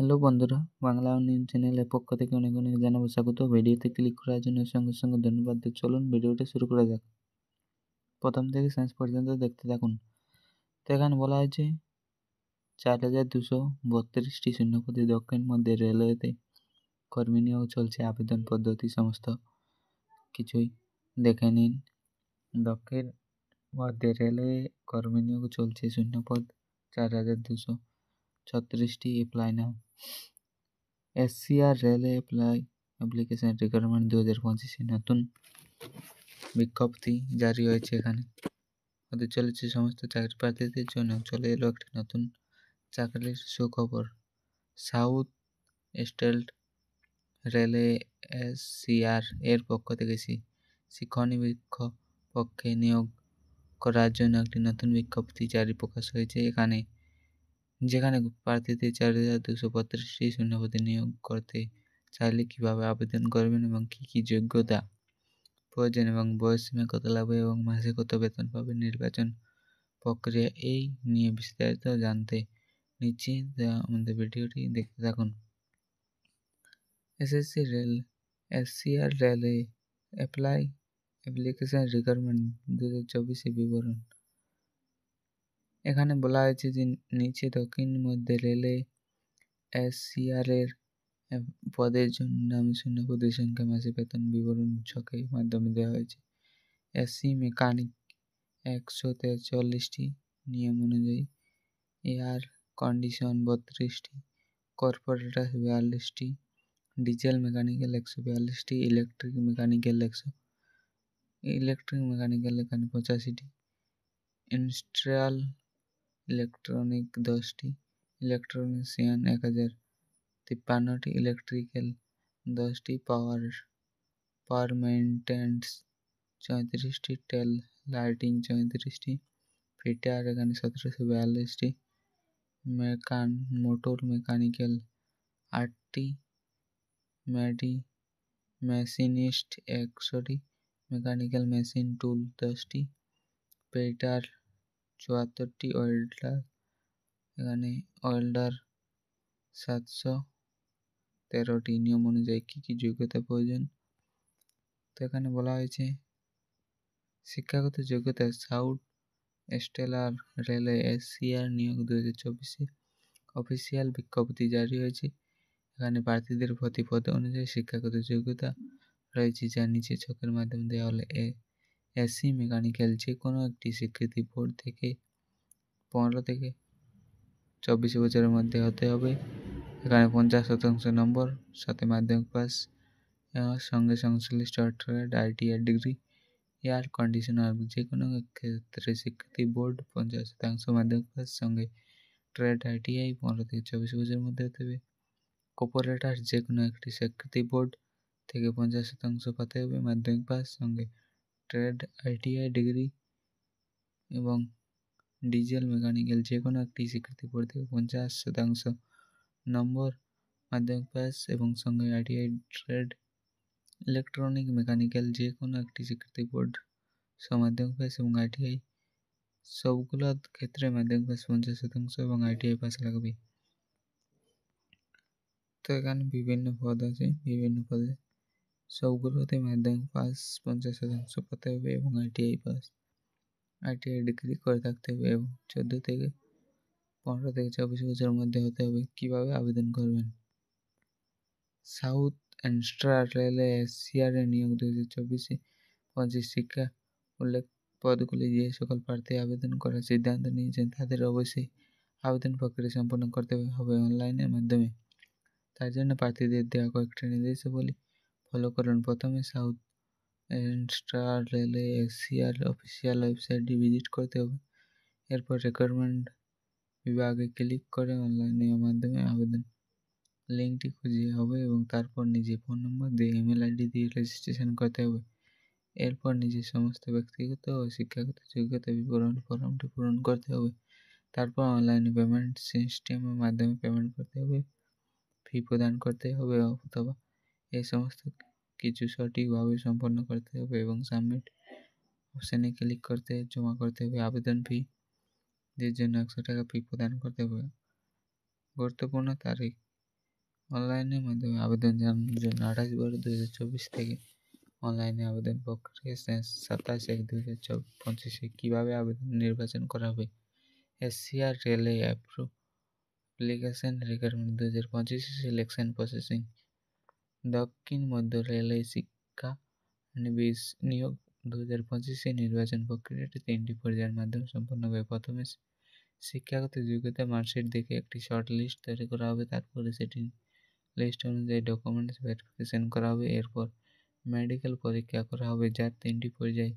Hello বন্ধুরা, Bangla online চ্যানেলের পক্ষ থেকে অনেক অনেক জানাবো স্বাগত। ভিডিওতে ক্লিক করার জন্য সঙ্গে সঙ্গে ধন্যবাদ। তো চলুন ভিডিওটা শুরু করা যাক। প্রথম থেকে শেষ পর্যন্ত দেখতে থাকুন। তো এখানে বলা হয়েছে 4232টি শূন্যপদে দক্ষিণ মধ্যে রেলওয়েতে কর্মী নিয়োগ চলছে। আবেদন পদ্ধতি সমস্ত কিছুই দেখে নিন। দক্ষিণ মধ্যে রেলওয়ে কর্মী নিয়োগ চলছে, শূন্যপদ 4236টি। অ্যাপ্লাই নাও। এসসিআর রেলওয়ে অ্যাপ্লিকেশন রিক্রুটমেন্ট 2025 নতুন বিজ্ঞপ্তি জারি হয়েছে। এখানে হতে চলেছে সমস্ত চাকরি প্রার্থীদের জন্য চলে এলো একটি নতুন চাকরির সুখবর। সাউথ স্টেট রেলওয়ে এসসিআর এর পক্ষ থেকে শিক্ষানবিক্ষ পক্ষে নিয়োগ করার জন্য একটি নতুন বিজ্ঞপ্তি জারি প্রকাশ হয়েছে। যেখানে প্রার্থীদের 4232টি শূন্যপদে নিয়োগ করতে চাইলে কিভাবে আবেদন করবেন এবং কী কী যোগ্যতা প্রয়োজন এবং বয়সসীমা কত লাগবে এবং মাসে কত বেতন পাবেন, নির্বাচন প্রক্রিয়া এই নিয়ে বিস্তারিত জানতে নিচে আমাদের ভিডিওটি দেখতে থাকুন। এসসিআর রেলওয়ে অ্যাপ্লিকেশন রিক্রুটমেন্ট 2024 বিবরণ। এখানে বলা হয়েছে যে নিচে দক্ষিণ মধ্যে রেলে এসসিআর এর পদের জন্য নামে শূন্যপদের সংখ্যা, মাসে বেতন বিবরণ ছকের মাধ্যমে দেওয়া হয়েছে। এসি মেকানিক 143টি, নিয়ম অনুযায়ী এয়ার কন্ডিশন 32টি, কর্পোরেটর 42টি, ডিজেল মেকানিক্যাল 142টি, ইলেকট্রিক মেকানিক্যাল এখানে 85টি, ইন্ডাস্ট্রিয়াল ইলেকট্রনিক 10টি, ইলেকট্রনিশিয়ান 1053টি, ইলেকট্রিক্যাল 10টি, পাওয়ার মেইনটেন্যান্স 34টি, টেল লাইটিং 34টি, ফিটার এখানে 1742টি, মোটর মেকানিক্যাল 8টি, মেশিনিস্ট 100টি, মেকানিক্যাল মেশিন টুল 10টি, পেইন্টার 74টি, ওয়েল্ডার 713টি। নিয়ম অনুযায়ী কী কী যোগ্যতা প্রয়োজন? তো এখানে বলা হয়েছে শিক্ষাগত যোগ্যতা সাউথ স্টেলার রেলওয়ে এসসিআর নিয়োগ 2024 অফিসিয়াল বিজ্ঞপ্তি জারি হয়েছে। এখানে প্রার্থীদের প্রতি পদ অনুযায়ী শিক্ষাগত যোগ্যতা রয়েছে, যা নিচে ছকের মাধ্যমে দেওয়া হলে এসি মেকানিক্যাল যে কোনো একটি স্বীকৃতি বোর্ড থেকে 15 থেকে 24 বছরের মধ্যে হতে হবে। এখানে 50% নম্বর, সাথে মাধ্যমিক পাস, সঙ্গে সংশ্লিষ্ট trade ITI degree. Air conditioner যে কোনো ক্ষেত্রে স্বীকৃতি বোর্ড 50% মাধ্যমিক পাস, সঙ্গে ট্রেড আইটিআই 15 থেকে 24 বছরের মধ্যে হতে হবে। কর্পোরেটর যে কোনো একটি স্বীকৃতি বোর্ড থেকে 50% পাতে হবে, মাধ্যমিক পাস, সঙ্গে ট্রেড আইটিআই ডিগ্রি। এবং ডিজেল মেকানিক্যাল যে কোনো একটি স্বীকৃতি বোর্ড থেকে 50% নম্বর, মাধ্যমিক পাস এবং সঙ্গে আইটিআই ট্রেড। ইলেকট্রনিক মেকানিক্যাল যে কোনো একটি স্বীকৃতি বোর্ড মাধ্যমিক পাস এবং আইটিআই। সবগুলো ক্ষেত্রে মাধ্যমিক পাস 50% এবং আইটিআই পাস লাগবে। তো এখানে বিভিন্ন পদ আছে, বিভিন্ন পদে সবগুলোতে মাধ্যমিক পাস 50% পাতে হবে এবং আইটিআই ডিগ্রি করে থাকতে হবে এবং 15 থেকে 24 বছরের মধ্যে হতে হবে। কিভাবে আবেদন করবেন? সাউথ স্টেলার রেলওয়ে এসসিআর এর নিয়োগ 2024 শিক্ষা উল্লেখ পদগুলি যে সকল প্রার্থী আবেদন করার সিদ্ধান্ত নিয়েছেন তাদের অবশ্যই আবেদন প্রক্রিয়া সম্পন্ন করতে হবে অনলাইনের মাধ্যমে। তার জন্য প্রার্থীদের দেওয়া কয়েকটি নির্দেশাবলী ফলো করুন। প্রথমে south stellar railway SCR official ওয়েবসাইটটি ভিজিট করতে হবে। এরপর রিক্রুটমেন্ট বিভাগে ক্লিক করে অনলাইনের মাধ্যমে আবেদন লিঙ্কটি খুঁজে হবে এবং তারপর নিজের ফোন নম্বর দিয়ে ইমেল আইডি দিয়ে রেজিস্ট্রেশন করতে হবে। এরপর নিজের সমস্ত ব্যক্তিগত ও শিক্ষাগত যোগ্যতা বিবরণ ফর্মটি পূরণ করতে হবে। তারপর অনলাইনে পেমেন্ট সিস্টেমের মাধ্যমে পেমেন্ট করতে হবে, ফি প্রদান করতে হবে অথবা এই সমস্ত কিছু সঠিকভাবে সম্পন্ন করতে হবে এবং সাবমিট অপশানে ক্লিক করতে জমা করতে হবে। আবেদন ফি এর জন্য 100 টাকা ফি প্রদান করতে হবে। গুরুত্বপূর্ণ তারিখ অনলাইনের মাধ্যমে আবেদন জানানোর জন্য 28/12/2024 থেকে অনলাইনে আবেদন প্রক্রিয়া শেষ। 27/1/2025 কীভাবে আবেদন নির্বাচন করা হবে। এশিয়ার রেলে অ্যাপ্লিকেশন রিক্রুটমেন্ট 2025 সিলেকশন প্রসেসিং। দক্ষিণ মধ্য রেলে শিক্ষা নিয়োগ 2025 নির্বাচন প্রক্রিয়াটি 3টি পর্যায়ের মাধ্যমে সম্পন্ন হবে। প্রথমে শিক্ষাগত যোগ্যতা মার্কশিট দেখে একটি শর্ট লিস্ট তৈরি করা হবে। তারপরে সেটি লিস্ট অনুযায়ী ডকুমেন্টস ভেরিফিকেশন করা হবে। এরপর মেডিকেল পরীক্ষা করা হবে, যার 3টি পর্যায়ে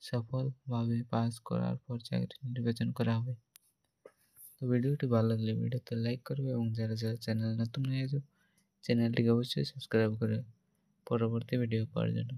সফলভাবে পাস করার পর চাকরি নির্বাচন করা হবে। তো ভিডিওটি ভালো লাগলে ভিডিওতে লাইক করবে এবং যারা চ্যানেল নতুন হয়েছে চ্যানেলটিকে অবশ্যই সাবস্ক্রাইব করে পরবর্তী ভিডিও পাওয়ার জন্য।